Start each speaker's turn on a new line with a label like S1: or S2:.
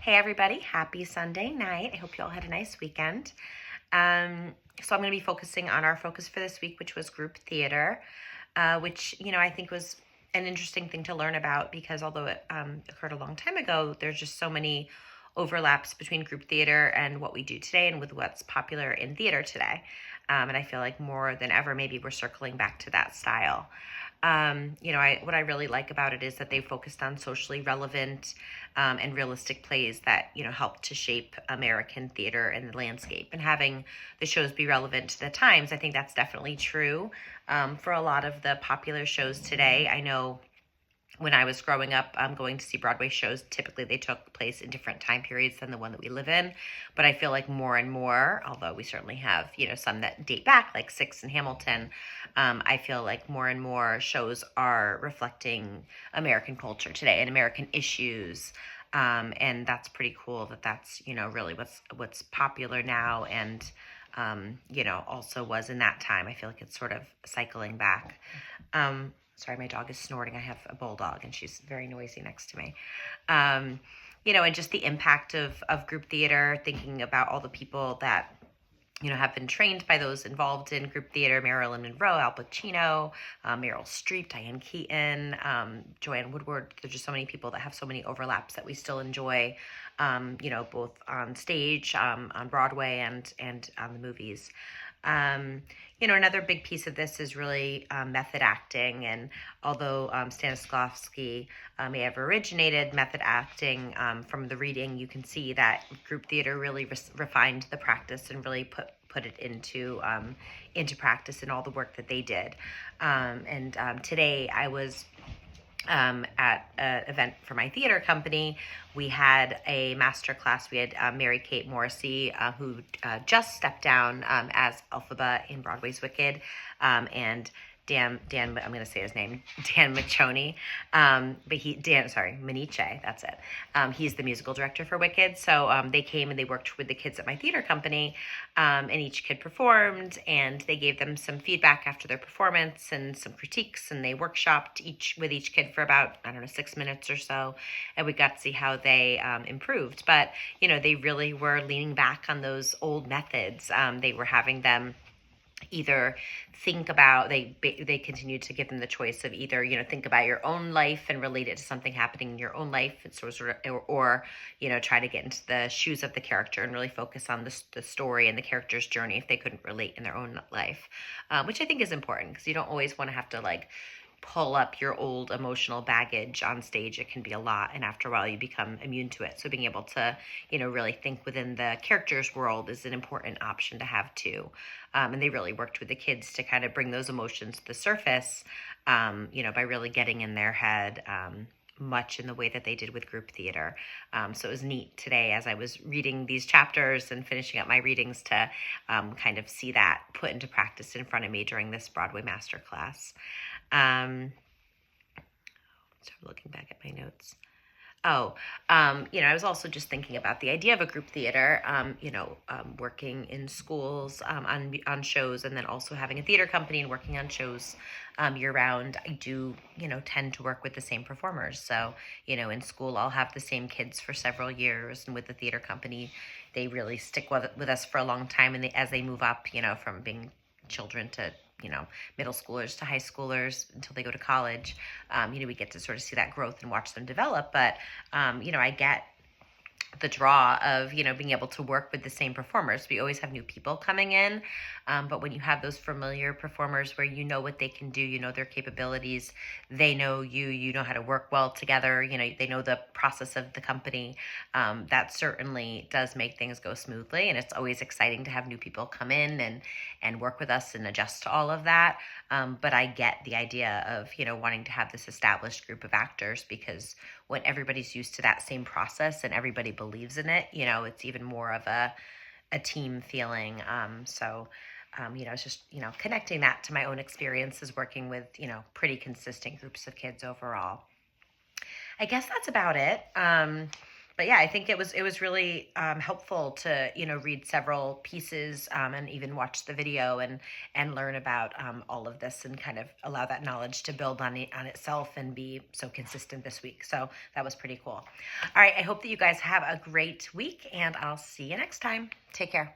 S1: Hey everybody, happy Sunday night. I hope you all had a nice weekend. So I'm going to be focusing on our focus for this week, which was group theater, which, I think was an interesting thing to learn about because although it occurred a long time ago, there's just so many overlaps between group theater and what we do today and with what's popular in theater today. And I feel like more than ever, maybe we're circling back to that style. What I really like about it is that they focused on socially relevant and realistic plays that helped to shape American theater and the landscape. And having the shows be relevant to the times, I think that's definitely true for a lot of the popular shows today. I know when I was growing up, going to see Broadway shows, typically they took place in different time periods than the one that we live in. But I feel like more and more, although we certainly have, some that date back, like Six and Hamilton, I feel like more and more shows are reflecting American culture today and American issues. And that's pretty cool that that's, really what's popular now and, also was in that time. I feel like it's sort of cycling back. Sorry, my dog is snorting. I have a bulldog and she's very noisy next to me. And just the impact of group theater, thinking about all the people that, have been trained by those involved in group theater: Marilyn Monroe, Al Pacino, Meryl Streep, Diane Keaton, Joanne Woodward. There's just so many people that have so many overlaps that we still enjoy, both on stage, on Broadway and on the movies. Another big piece of this is really method acting. And although Stanislavski may have originated method acting from the reading, you can see that group theater really refined the practice and really put it into practice in all the work that they did. Today I was at an event for my theater company. We had a master class. We had Mary Kate Morrissey, who just stepped down as Elphaba in Broadway's Wicked, and Dan, I'm going to say his name, Dan Miccioni, Miniche, that's it. He's the musical director for Wicked. So they came and they worked with the kids at my theater company, and each kid performed, and they gave them some feedback after their performance and some critiques, and they workshopped with each kid for about, 6 minutes or so, and we got to see how they improved. But, they really were leaning back on those old methods. They were having them either think about, they continue to give them the choice of either think about your own life and relate it to something happening in your own life, and or try to get into the shoes of the character and really focus on the story and the character's journey if they couldn't relate in their own life, which I think is important because you don't always want to have to pull up your old emotional baggage on stage. It can be a lot, and after a while you become immune to it. So being able to really think within the character's world is an important option to have too. And they really worked with the kids to kind of bring those emotions to the surface, by really getting in their head, much in the way that they did with group theater. So it was neat today as I was reading these chapters and finishing up my readings to kind of see that put into practice in front of me during this Broadway masterclass. So looking back at my notes. I was also just thinking about the idea of a group theater, working in schools on shows, and then also having a theater company and working on shows year round. I do, tend to work with the same performers. So, in school, I'll have the same kids for several years, and with the theater company, they really stick with us for a long time. And as they move up, from being children to middle schoolers to high schoolers until they go to college, we get to sort of see that growth and watch them develop. But, I get the draw of, being able to work with the same performers. We always have new people coming in. But when you have those familiar performers where what they can do, their capabilities, they know you know how to work well together, they know the process of the company, that certainly does make things go smoothly. And it's always exciting to have new people come in and work with us and adjust to all of that. But I get the idea of, wanting to have this established group of actors, because when everybody's used to that same process and everybody believes in it, it's even more of a team feeling. It's just, connecting that to my own experiences working with, pretty consistent groups of kids overall. I guess that's about it. but yeah, I think it was really helpful to read several pieces and even watch the video and learn about all of this and kind of allow that knowledge to build on itself and be so consistent this week. So that was pretty cool. All right, I hope that you guys have a great week, and I'll see you next time. Take care.